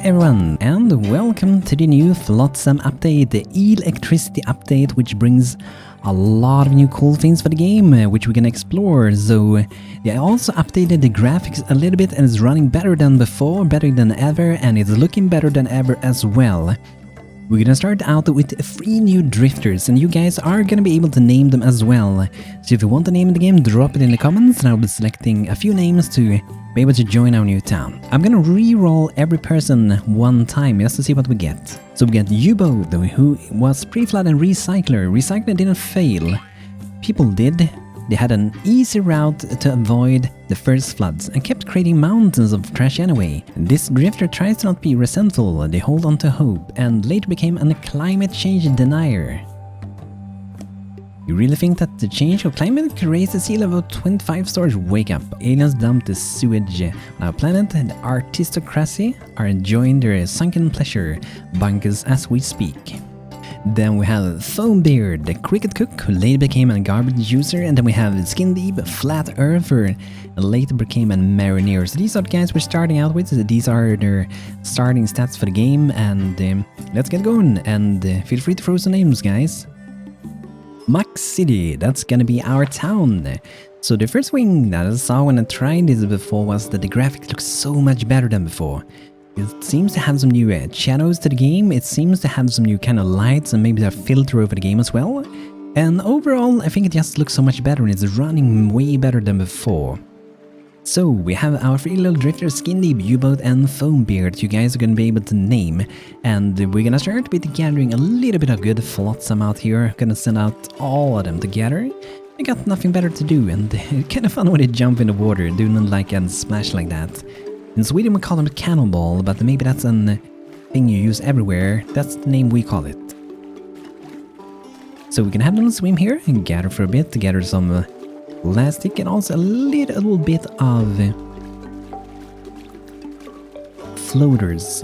everyone, and welcome to the new Flotsam update, the EEL-ELECTRICITY update, which brings a lot of new cool things for the game, which we can explore. So they also updated the graphics a little bit and it's running better than before, better than ever, and it's looking better than ever as well. We're gonna start out with 3 new drifters, and you guys are gonna be able to name them as well. So if you want to name the game, drop it in the comments and I'll be selecting a few names to be able to join our new town. I'm gonna re-roll every person one time just to see what we get. So we get U-Boat, who was pre-flood and recycler. Recycler didn't fail. People did. They had an easy route to avoid the first floods and kept creating mountains of trash anyway. This drifter tries to not be resentful, they hold on to hope, and later became a climate change denier. You really think that the change of climate could raise the sea level 25 stars? Wake up. Aliens dumped the sewage on our planet, and the aristocracy are enjoying their sunken pleasure bunkers as we speak. Then we have Foambeard, the cricket cook who later became a garbage user, and then we have Skin Deep, Flat Earther, and later became a mariner. So these are the guys we're starting out with. These are their starting stats for the game, and let's get going, and feel free to throw some names, guys. Max City, that's gonna be our town. So the first thing that I saw when I tried this before was that the graphics look so much better than before. It seems to have some new shadows to the game, it seems to have some new kind of lights and maybe a filter over the game as well. And overall, I think it just looks so much better and it's running way better than before. So we have our 3 little drifters, Skin Deep, U-Boat and Foambeard, you guys are going to be able to name. And we're going to start with gathering a little bit of good Flotsam out here. Gonna send out all of them together. I got nothing better to do, and kind of fun when they jump in the water, doing like a splash like that. In Sweden we call them cannonball, but maybe that's a thing you use everywhere. That's the name we call it. So we can have them swim here and gather for a bit to gather some plastic and also a little bit of floaters.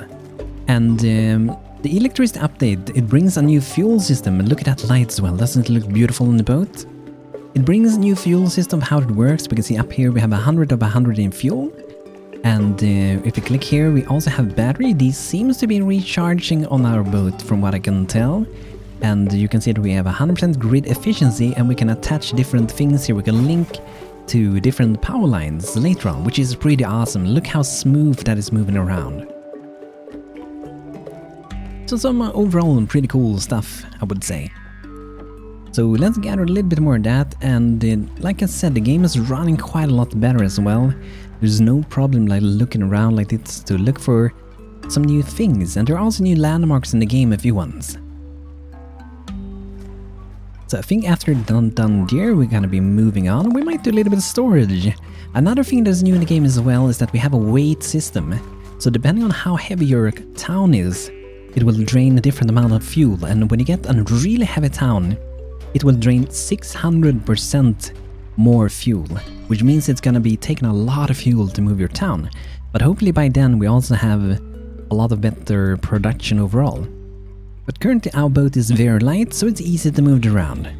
And the electricity update, it brings a new fuel system. And look at that light as well, doesn't it look beautiful on the boat? It brings a new fuel system, how it works. We can see up here we have 100 of 100 in fuel. And if we click here, we also have battery. These seems to be recharging on our boat from what I can tell. And you can see that we have 100% grid efficiency and we can attach different things here. We can link to different power lines later on, which is pretty awesome. Look how smooth that is moving around. So some overall pretty cool stuff, I would say. So let's gather a little bit more of that, and like I said, the game is running quite a lot better as well. There's no problem like looking around like this to look for some new things, and there are also new landmarks in the game if you want. So I think after done there, we're gonna be moving on. We might do a little bit of storage. Another thing that's new in the game as well is that we have a weight system. So depending on how heavy your town is, it will drain a different amount of fuel, and when you get a really heavy town, it will drain 600% more fuel, which means it's gonna be taking a lot of fuel to move your town. But hopefully by then we also have a lot of better production overall. But currently our boat is very light, so it's easy to move it around.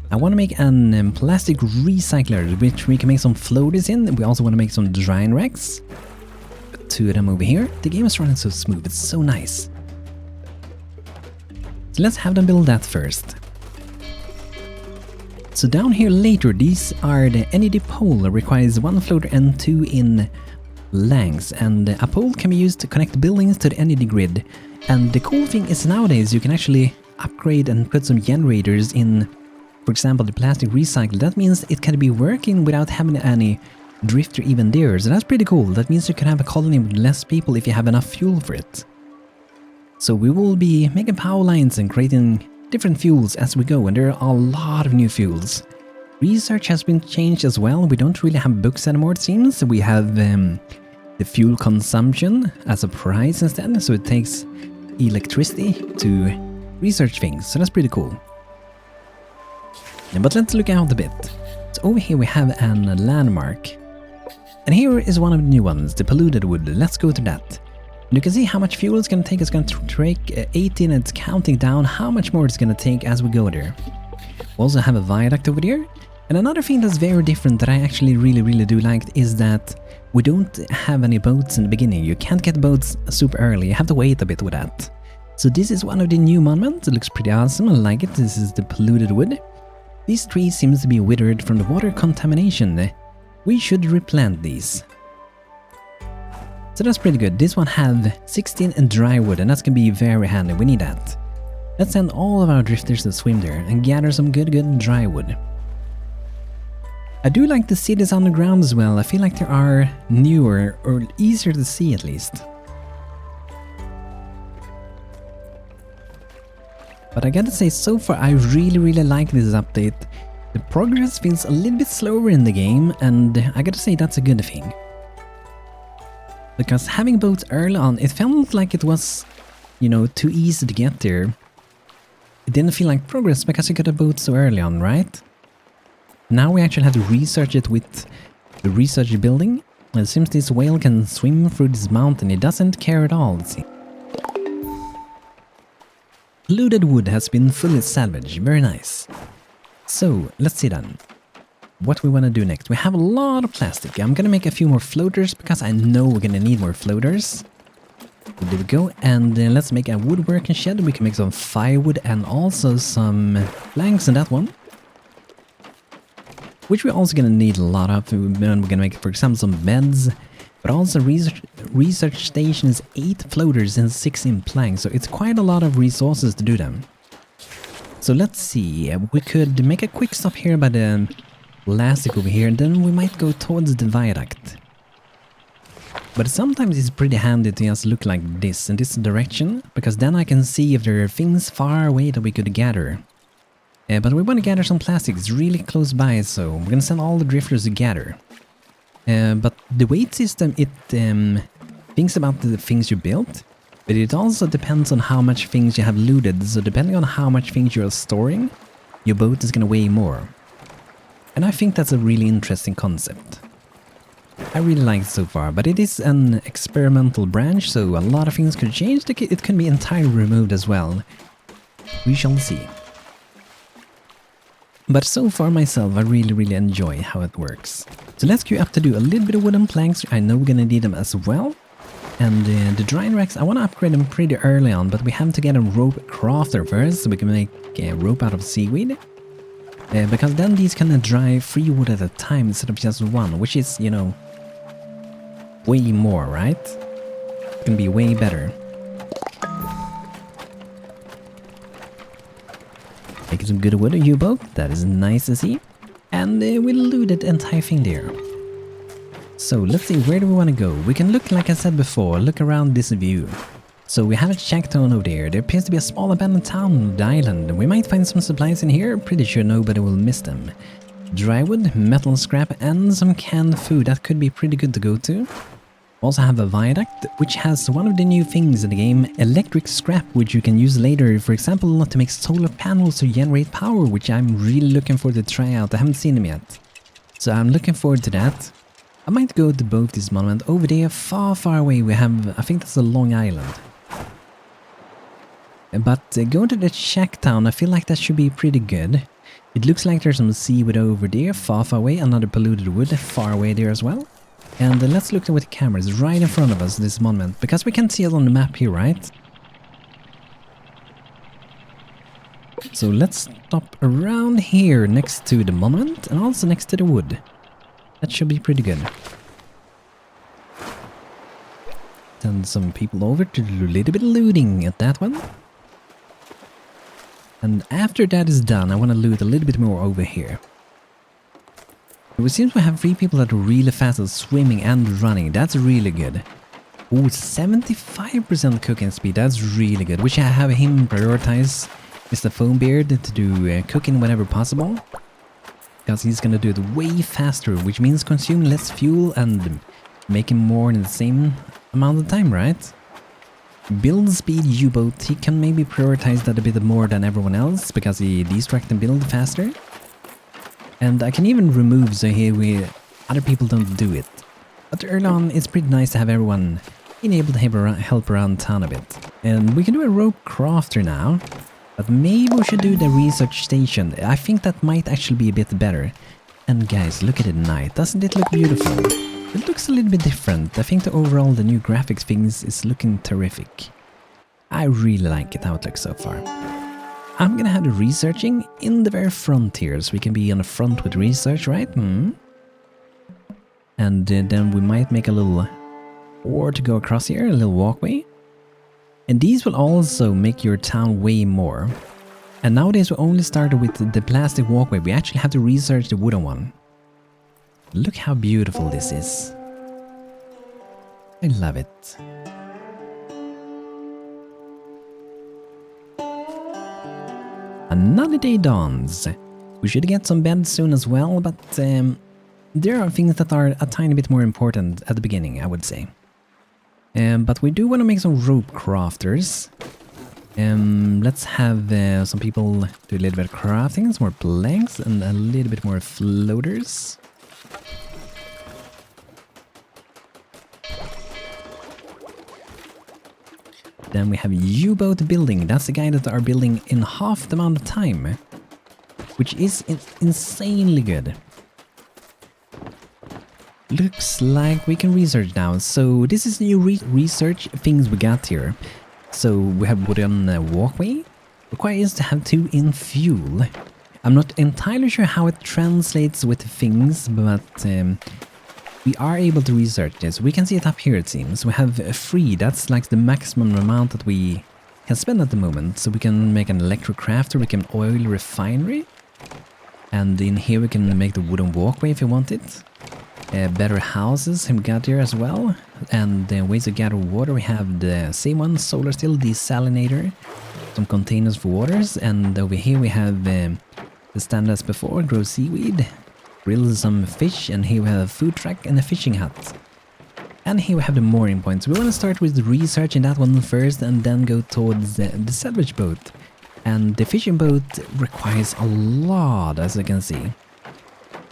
I want to make an plastic recycler, which we can make some floaters in. We also want to make some drying racks. Put 2 of them over here. The game is running so smooth, it's so nice. So let's have them build that first. So down here later, these are the energy pole. It requires 1 floater and 2 in lengths, and a pole can be used to connect buildings to the energy grid. And the cool thing is nowadays you can actually upgrade and put some generators in, for example, the plastic recycle. That means it can be working without having any drifter even there. So that's pretty cool. That means you can have a colony with less people if you have enough fuel for it. So we will be making power lines and creating different fuels as we go, and there are a lot of new fuels. Research has been changed as well. We don't really have books anymore, it seems. We have the fuel consumption as a price instead, so it takes electricity to research things, so that's pretty cool. But let's look out a bit. So over here we have a landmark, and here is one of the new ones, the polluted wood. Let's go to that. And you can see how much fuel it's going to take. It's going to take 18, and it's counting down how much more it's going to take as we go there. We also have a viaduct over there. And another thing that's very different that I actually really do like is that we don't have any boats in the beginning. You can't get boats super early, you have to wait a bit with that. So this is one of the new monuments. It looks pretty awesome, I like it. This is the polluted wood. These trees seems to be withered from the water contamination. We should replant these. So that's pretty good. This one have 16 and dry wood, and that's gonna be very handy. We need that. Let's send all of our drifters to swim there and gather some good dry wood. I do like the cities underground as well. I feel like they are newer or easier to see at least. But I gotta say, so far I really like this update. The progress feels a little bit slower in the game, and I gotta say that's a good thing. Because having boats early on, it felt like it was, you know, too easy to get there. It didn't feel like progress because you got a boat so early on, right? Now we actually have to research it with the research building. It seems this whale can swim through this mountain. It doesn't care at all, see. Polluted wood has been fully salvaged. Very nice. So, let's see then. What we want to do next. We have a lot of plastic. I'm gonna make a few more floaters because I know we're gonna need more floaters. So there we go. And let's make a woodworking shed. We can make some firewood and also some planks in that one. Which we're also gonna need a lot of. We're gonna make, for example, some beds. But also research station is 8 floaters and 16 planks. So it's quite a lot of resources to do them. So let's see. We could make a quick stop here by the plastic over here. And then we might go towards the viaduct. But sometimes it's pretty handy to just look like this in this direction. Because then I can see if there are things far away that we could gather. But we want to gather some plastic. It's really close by, so we're gonna send all the drifters to gather. But the weight system, it thinks about the things you built, but it also depends on how much things you have looted. So depending on how much things you're storing, your boat is gonna weigh more. And I think that's a really interesting concept. I really like it so far, but it is an experimental branch, so a lot of things could change. It can be entirely removed as well. We shall see. But so far myself, I really enjoy how it works. So let's queue up to do a little bit of wooden planks. I know we're gonna need them as well. And the drying racks, I want to upgrade them pretty early on, but we have to get a rope crafter first, so we can make a rope out of seaweed. Because then these can dry 3 wood at a time instead of just 1, which is, you know, way more, right? It can be way better. Making some good wood, U-boat, that is nice to see. And we looted the entire thing there. So let's see, where do we want to go? We can look, like I said before, look around this view. So we have a shack town over there. There appears to be a small abandoned town on the island. We might find some supplies in here, pretty sure nobody will miss them. Dry wood, metal scrap and some canned food, that could be pretty good to go to. Also have a viaduct, which has one of the new things in the game, electric scrap, which you can use later, for example, to make solar panels to generate power, which I'm really looking forward to try out. I haven't seen them yet. So I'm looking forward to that. I might go to both this monument. Over there, far away, we have, I think that's a Long Island. But going to the shack town, I feel like that should be pretty good. It looks like there's some seaweed over there, far away, another polluted wood, far away there as well. And let's look with the cameras right in front of us, this monument, because we can see it on the map here, right? So let's stop around here next to the monument and also next to the wood. That should be pretty good. Send some people over to do a little bit of looting at that one. And after that is done, I want to loot a little bit more over here. It seems we have 3 people that are really fast at swimming and running. That's really good. Oh, 75% cooking speed. That's really good. We should have him prioritize Mr. Foambeard to do cooking whenever possible. Because he's gonna do it way faster, which means consume less fuel and making more in the same amount of time, right? Build speed U-boat. He can maybe prioritize that a bit more than everyone else because he destruct and build faster. And I can even remove so here other people don't do it. But early on, it's pretty nice to have everyone being able to help around town a bit. And we can do a rope crafter now. But maybe we should do the research station. I think that might actually be a bit better. And guys, look at it at night. Doesn't it look beautiful? It looks a little bit different. I think overall the new graphics things is looking terrific. I really like it how it looks so far. I'm gonna have the researching in the very front here, so we can be on the front with research, right? And then we might make a little or to go across here, a little walkway. And these will also make your town way more. And nowadays we only started with the plastic walkway. We actually have to research the wooden one. Look how beautiful this is. I love it. Another day dawns. We should get some beds soon as well, but there are things that are a tiny bit more important at the beginning, I would say. But we do want to make some rope crafters. Let's have some people do a little bit of crafting, some more planks and a little bit more floaters. Then we have U-boat building. That's the guy that are building in half the amount of time, which is insanely good. Looks like we can research now. So this is new research things we got here. So we have wooden walkway. Requires to have 2 in fuel. I'm not entirely sure how it translates with things, but we are able to research this. We can see it up here, it seems. We have 3. That's like the maximum amount that we can spend at the moment. So we can make an electric crafter, we can oil refinery. And in here we can make the wooden walkway if you want it. Better houses we got here as well. And ways to gather water, we have the same one, solar still, desalinator. Some containers for waters. And over here we have the standard as before, grow seaweed. Grill some fish, and here we have a food truck and a fishing hut. And here we have the mooring points. We want to start with researching that one first and then go towards the salvage boat. And the fishing boat requires a lot, as you can see.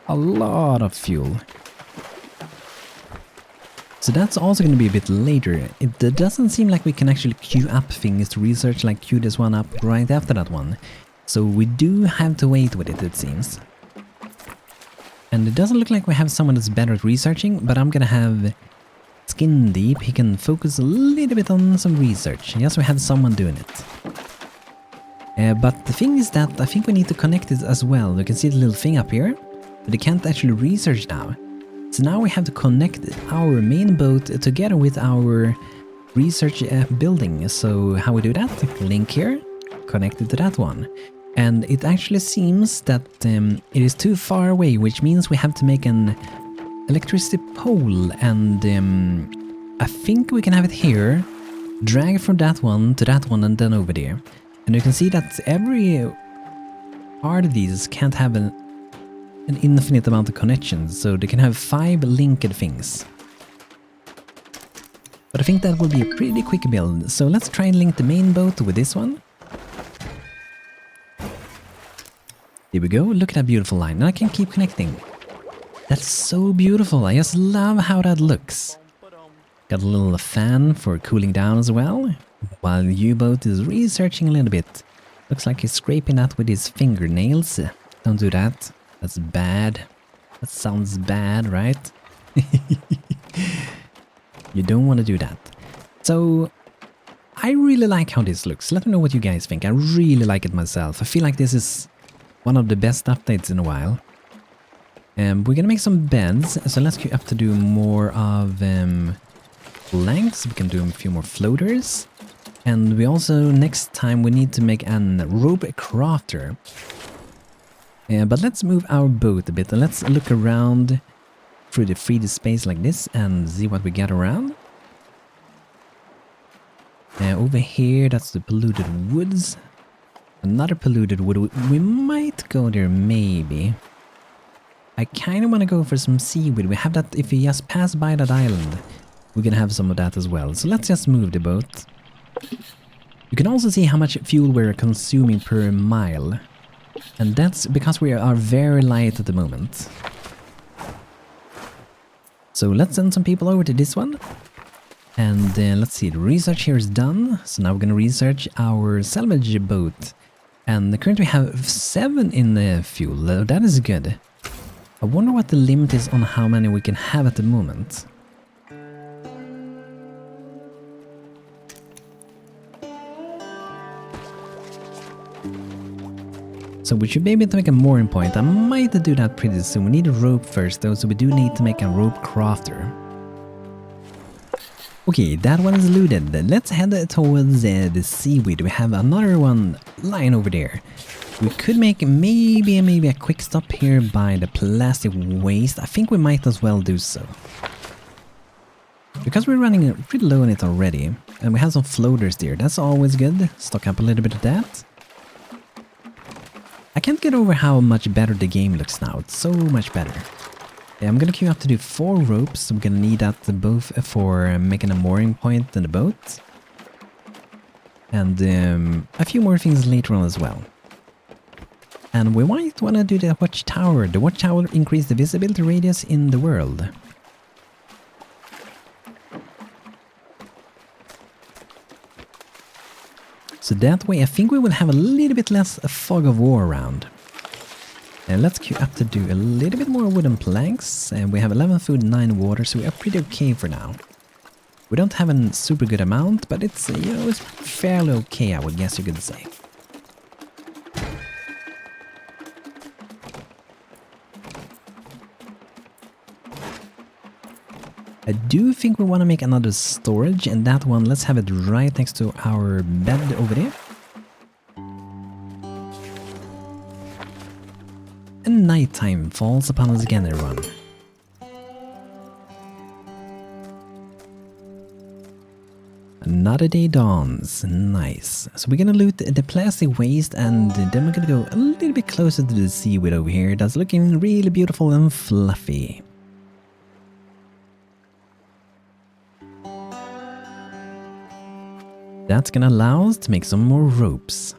A lot of fuel. So that's also going to be a bit later. It doesn't seem like we can actually queue up things to research, like queue this one up right after that one. So we do have to wait with it, it seems. And it doesn't look like we have someone that's better at researching, but I'm gonna have Skin Deep. He can focus a little bit on some research. Yes, we have someone doing it. But the thing is that I think we need to connect it as well. You can see the little thing up here, but they can't actually research now. So now we have to connect our main boat together with our research building. So how we do that? Link here, connected to that one. And it actually seems that it is too far away, which means we have to make an electricity pole. And I think we can have it here, drag from that one to that one and then over there. And you can see that every part of these can't have an infinite amount of connections, so they can have 5 linked things. But I think that will be a pretty quick build, so let's try and link the main boat with this one. Here we go, look at that beautiful line. Now I can keep connecting. That's so beautiful, I just love how that looks. Got a little fan for cooling down as well, while the U-boat is researching a little bit. Looks like he's scraping that with his fingernails. Don't do that, that's bad. That sounds bad, right? You don't want to do that. So, I really like how this looks. Let me know what you guys think. I really like it myself. I feel like this is one of the best updates in a while. We're gonna make some beds, so let's queue up to do more of planks. We can do a few more floaters. And we also, next time, we need to make an rope crafter. But let's move our boat a bit and let's look around through the 3D space like this and see what we got around. Over here, that's the polluted woods. Another polluted wood. We might go there, maybe. I kind of want to go for some seaweed. We have that if we just pass by that island. We're gonna have some of that as well. So let's just move the boat. You can also see how much fuel we're consuming per mile. And that's because we are very light at the moment. So let's send some people over to this one. And let's see, the research here is done. So now we're gonna research our salvage boat. And currently we have 7 in the fuel. That is good. I wonder what the limit is on how many we can have at the moment. So we should be able to make a mooring point. I might do that pretty soon. We need a rope first though, so we do need to make a rope crafter. Okay, that one is looted. Let's head towards the seaweed. We have another one lying over there. We could make maybe a quick stop here by the plastic waste. I think we might as well do so. Because we're running pretty low on it already. And we have some floaters there. That's always good. Stock up a little bit of that. I can't get over how much better the game looks now. It's so much better. Yeah, I'm gonna queue up to do 4 ropes. I'm gonna need that both for making a mooring point in the boat. And a few more things later on as well. And we might want to do the watchtower. The watchtower increases the visibility radius in the world. So that way I think we will have a little bit less fog of war around. And let's queue up to do a little bit more wooden planks. And we have 11 food, 9 water, so we are pretty okay for now. We don't have a super good amount, but it's, you know, it's fairly okay, I would guess you could say. I do think we want to make another storage, and that one, let's have it right next to our bed over there. And nighttime falls upon us again, everyone. Another day dawns. Nice. So we're gonna loot the plastic waste, and then we're gonna go a little bit closer to the seaweed over here. That's looking really beautiful and fluffy. That's gonna allow us to make some more ropes.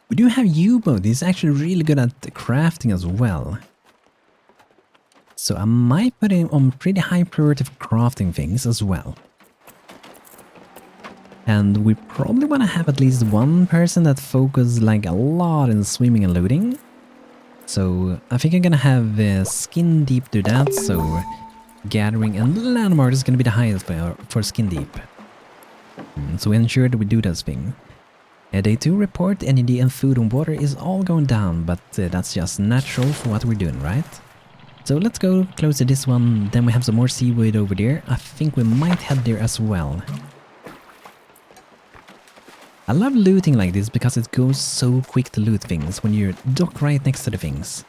We do have U-boat. He's actually really good at crafting as well. So I might put him on pretty high priority for crafting things as well. And we probably want to have at least one person that focuses like a lot in swimming and looting. So I think I'm gonna have Skin Deep do that, so Gathering and Landmark is gonna be the highest for Skin Deep. So we ensure that we do those things. Day 2 report, energy and food and water is all going down, but that's just natural for what we're doing, right? So let's go close to this one, then we have some more seaweed over there. I think we might head there as well. I love looting like this because it goes so quick to loot things when you're docked right next to the things.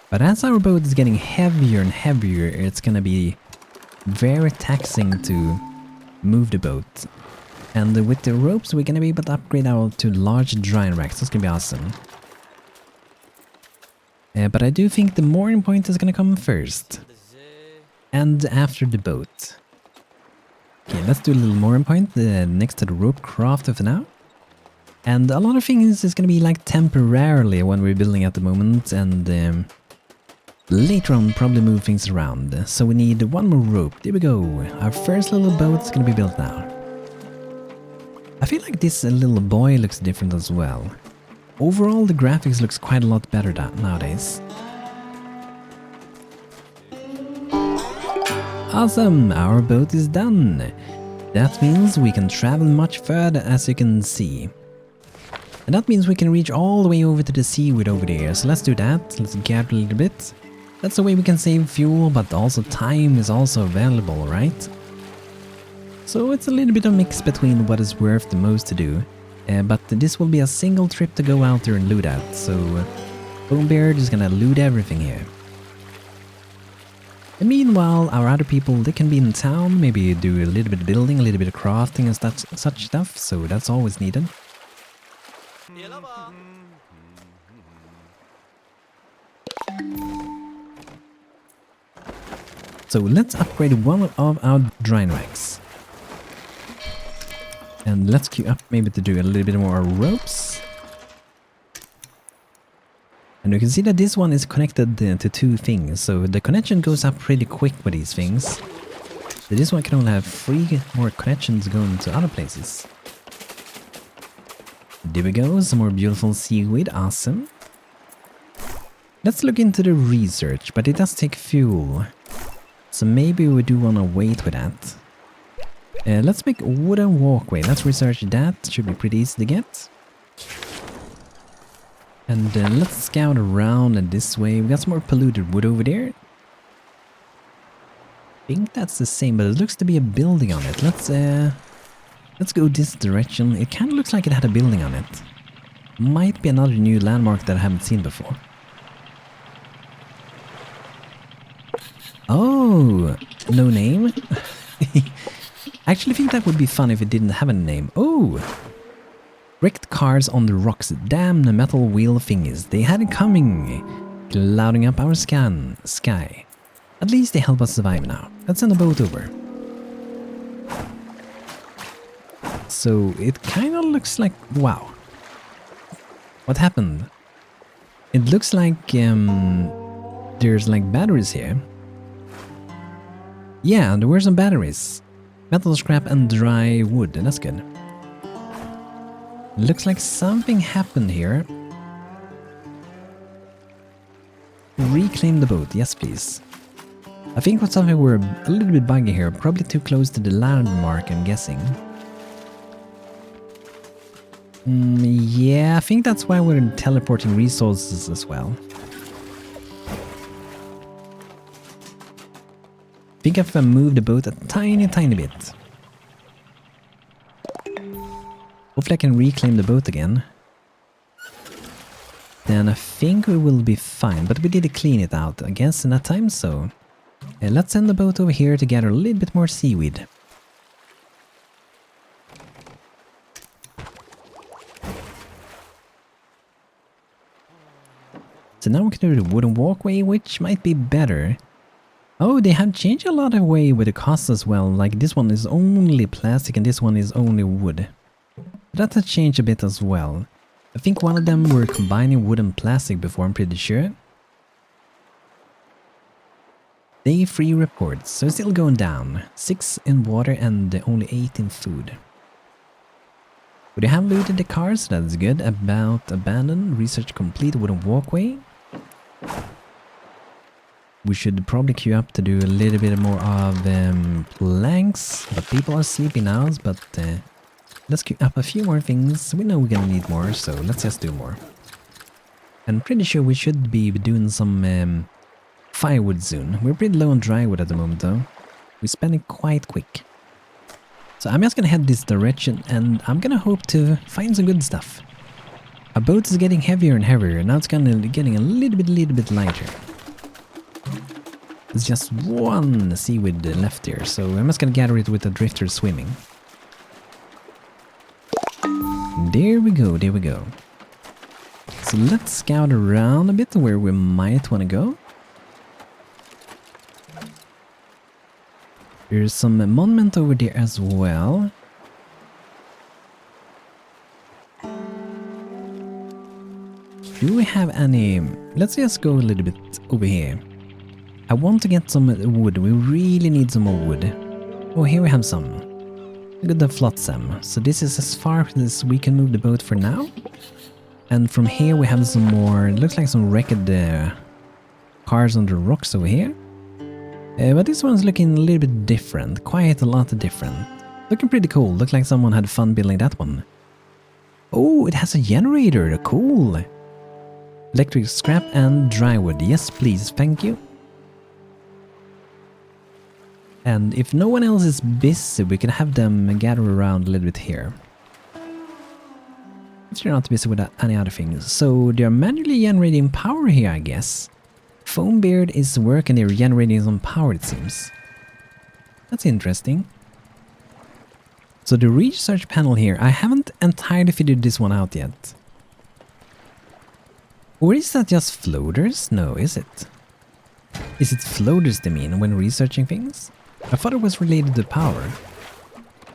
But as our boat is getting heavier and heavier, it's gonna be very taxing to move the boat. And with the ropes we're gonna be able to upgrade out to large drying racks. That's gonna be awesome. But I do think the mooring point is gonna come first. And after the boat. Okay, let's do a little mooring point next to the rope crafter for now. And a lot of things is gonna be like temporarily when we're building at the moment, and later on probably move things around. So we need one more rope. There we go. Our first little boat is gonna be built now. I feel like this little boy looks different as well. Overall the graphics looks quite a lot better nowadays. Awesome! Our boat is done! That means we can travel much further, as you can see. And that means we can reach all the way over to the seaweed over there. So let's do that. Let's gather a little bit. That's the way we can save fuel, but also time is also available, right? So it's a little bit of a mix between what is worth the most to do. But this will be a single trip to go out there and loot at. So Bonebeard is gonna loot everything here. And meanwhile, our other people, they can be in town, maybe do a little bit of building, a little bit of crafting and such stuff, so that's always needed. So let's upgrade one of our drying racks. And let's queue up maybe to do a little bit more ropes. And you can see that this one is connected to 2 things, so the connection goes up pretty quick with these things. So this one can only have 3 more connections going to other places. There we go, some more beautiful seaweed, awesome. Let's look into the research, but it does take fuel. So maybe we do want to wait with that. Let's make a wooden walkway, let's research that, should be pretty easy to get. And let's scout around and this way, we got some more polluted wood over there. I think that's the same, but it looks to be a building on it. Let's go this direction. It kind of looks like it had a building on it. Might be another new landmark that I haven't seen before. Oh, no name? I actually think that would be fun if it didn't have a name. Oh! Wrecked cars on the rocks. Damn the metal wheel thingies. They had it coming. Clouding up our sky. At least they help us survive now. Let's send a boat over. So it kind of looks like... Wow. What happened? It looks like there's like batteries here. Yeah, there were some batteries. Metal scrap and dry wood. That's good. Looks like something happened here. Reclaim the boat. Yes, please. I think what's something we're a little bit buggy here. Probably too close to the landmark, I'm guessing. Yeah, I think that's why we're teleporting resources as well. I think if I move the boat a tiny bit. Hopefully I can reclaim the boat again. Then I think we will be fine, but we did clean it out, I guess, in that time, so... let's send the boat over here to gather a little bit more seaweed. So now we can do the wooden walkway, which might be better. Oh, they have changed a lot of way with the costs as well. Like this one is only plastic and this one is only wood. That has changed a bit as well. I think one of them were combining wood and plastic before, I'm pretty sure. Day 3 reports, so it's still going down. 6 in water and only 8 in food. We have looted the cars, that's good. About abandoned, research complete, wooden walkway. We should probably queue up to do a little bit more of planks, but people are sleeping now, but let's queue up a few more things. We know we're gonna need more, so let's just do more. I'm pretty sure we should be doing some firewood soon. We're pretty low on dry wood at the moment though. We spend it quite quick. So I'm just gonna head this direction and I'm gonna hope to find some good stuff. Our boat is getting heavier and heavier, now it's getting a little bit lighter. There's just one seaweed left here, so I'm just gonna gather it with the drifter swimming. There we go, there we go. So let's scout around a bit where we might want to go. There's some monument over there as well. Do we have any... Let's just go a little bit over here. I want to get some wood. We really need some more wood. Oh, here we have some. Look at the Flotsam. So this is as far as we can move the boat for now. And from here we have some more... It looks like some wrecked cars on the rocks over here. But this one's looking a little bit different. Quite a lot different. Looking pretty cool. Looked like someone had fun building that one. Oh, it has a generator. Cool. Electric scrap and dry wood. Yes, please. Thank you. And if no one else is busy, we can have them gather around a little bit here. If they're not busy with any other things. So they're manually generating power here, I guess. Foambeard is working, they're generating some power, it seems. That's interesting. So the research panel here, I haven't entirely figured this one out yet. Or is that just floaters? No, is it? Is it floaters they mean when researching things? I thought it was related to power.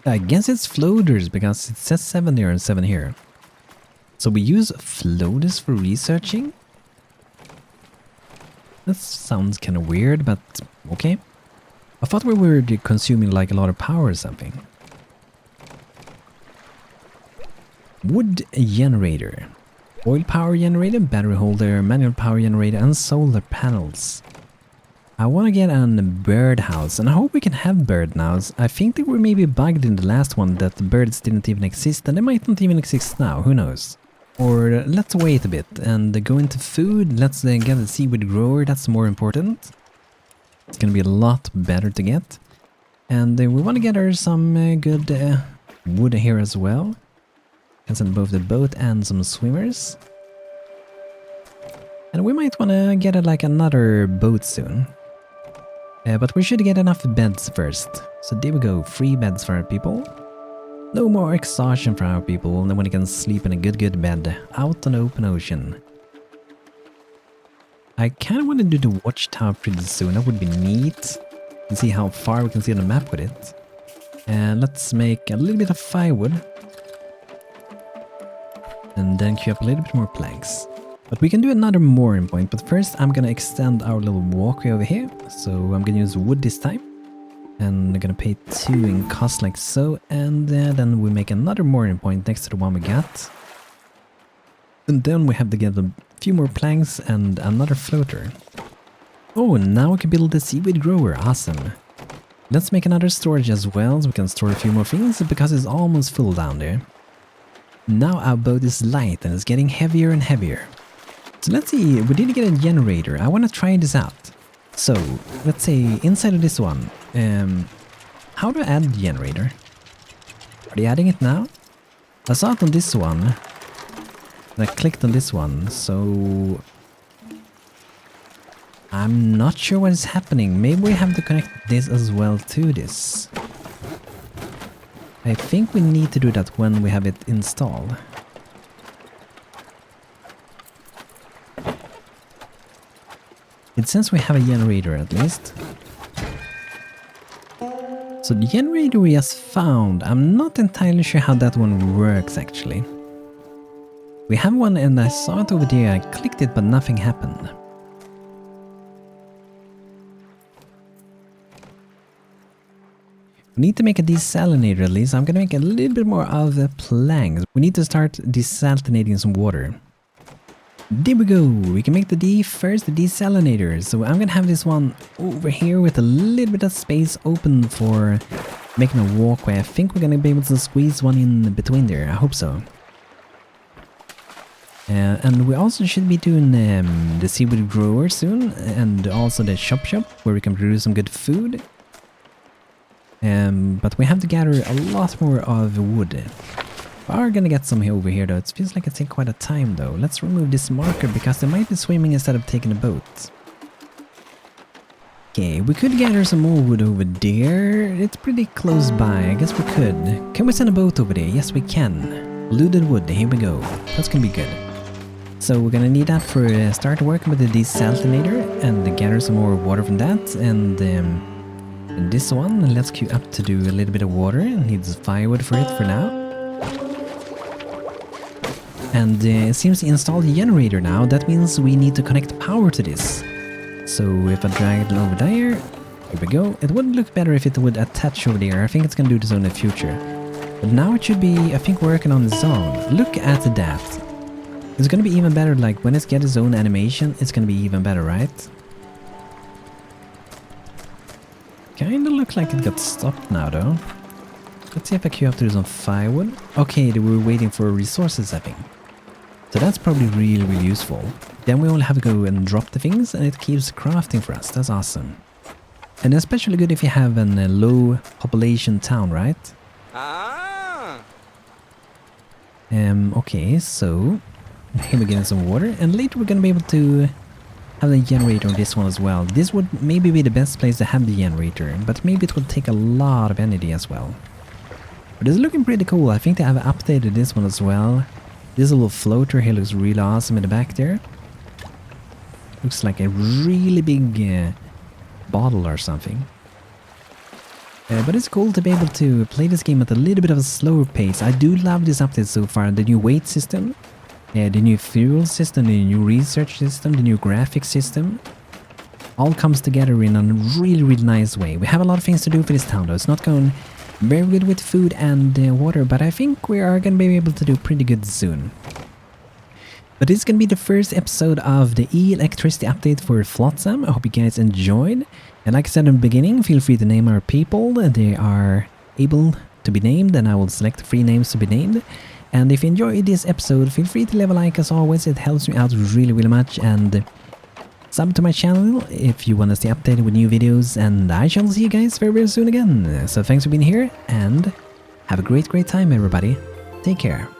I guess it's floaters because it says 7 here and 7 here. So we use floaters for researching? That sounds kind of weird, but okay. I thought we were consuming like a lot of power or something. Wood generator. Oil power generator, battery holder, manual power generator, and solar panels. I want to get a birdhouse, and I hope we can have bird now. I think they were maybe bugged in the last one that the birds didn't even exist, and they might not even exist now, who knows. Or let's wait a bit and go into food. Let's get a seaweed grower, that's more important. It's gonna be a lot better to get. And we want to get her some good wood here as well. Can send both the boat and some swimmers. And we might want to get like another boat soon. But we should get enough beds first. So there we go, 3 beds for our people. No more exhaustion for our people, and then when they can sleep in a good bed out on the open ocean. I kind of want to do the watchtower pretty soon, that would be neat. And see how far we can see on the map with it. And let's make a little bit of firewood. And then queue up a little bit more planks. But we can do another mooring point, but first I'm gonna extend our little walkway over here. So I'm gonna use wood this time. And I'm gonna pay 2 in cost like so. And then we make another mooring point next to the one we got. And then we have to get a few more planks and another floater. Oh, and now we can build the seaweed grower, awesome. Let's make another storage as well, so we can store a few more things because it's almost full down there. Now our boat is light and it's getting heavier and heavier. So let's see, we did get a generator. I want to try this out. So, let's say inside of this one, how do I add the generator? Are they adding it now? I saw it on this one. And I clicked on this one, so I'm not sure what is happening. Maybe we have to connect this as well to this. I think we need to do that when we have it installed. It says we have a generator at least. So the generator we just found, I'm not entirely sure how that one works actually. We have one and I saw it over there, I clicked it but nothing happened. We need to make a desalinator at least. I'm gonna make a little bit more of the planks. We need to start desalinating some water. There we go, we can make the first desalinator. So I'm gonna have this one over here with a little bit of space open for making a walkway. I think we're gonna be able to squeeze one in between there, I hope so. And we also should be doing the seaweed grower soon, and also the shop where we can produce some good food. But we have to gather a lot more of wood. We are gonna get some over here though. It feels like it's taking quite a time though. Let's remove this marker because they might be swimming instead of taking a boat. Okay, we could gather some more wood over there. It's pretty close by. I guess we could. Can we send a boat over there? Yes, we can. Looted wood. Here we go. That's gonna be good. So we're gonna need that for start working with the desalinator and gather some more water from that. And this one, let's queue up to do a little bit of water. Needs firewood for it for now. And it seems to install the generator now. That means we need to connect power to this. So if I drag it over there, here we go. It would look better if it would attach over there. I think it's gonna do this in the future. But now it should be, I think, working on its own. Look at that. It's gonna be even better, like when it gets its own animation, it's gonna be even better, right? Kinda looks like it got stopped now though. Let's see if I queue up to some firewood. Okay, they were waiting for resources, I think. So that's probably really useful. Then we only have to go and drop the things and it keeps crafting for us. That's awesome. And especially good if you have a low population town, right? Ah. Okay, so here we're getting some water, and later we're gonna be able to have the generator on this one as well. This would maybe be the best place to have the generator, but maybe it would take a lot of energy as well. But it's looking pretty cool. I think they have updated this one as well. This little floater here looks really awesome in the back there. Looks like a really big bottle or something. But it's cool to be able to play this game at a little bit of a slower pace. I do love this update so far. The new weight system, the new fuel system, the new research system, the new graphics system. all comes together in a really, really nice way. We have a lot of things to do for this town though. It's not going very good with food and water, but I think we are going to be able to do pretty good soon. But this is going to be the first episode of the EEL-ELECTRICITY update for Flotsam. I hope you guys enjoyed. And like I said in the beginning, feel free to name our people. They are able to be named, and I will select 3 names to be named. And if you enjoyed this episode, feel free to leave a like as always. It helps me out really, really much. And sub to my channel if you want to stay updated with new videos. And I shall see you guys very, very soon again. So thanks for being here, and have a great, great time, everybody. Take care.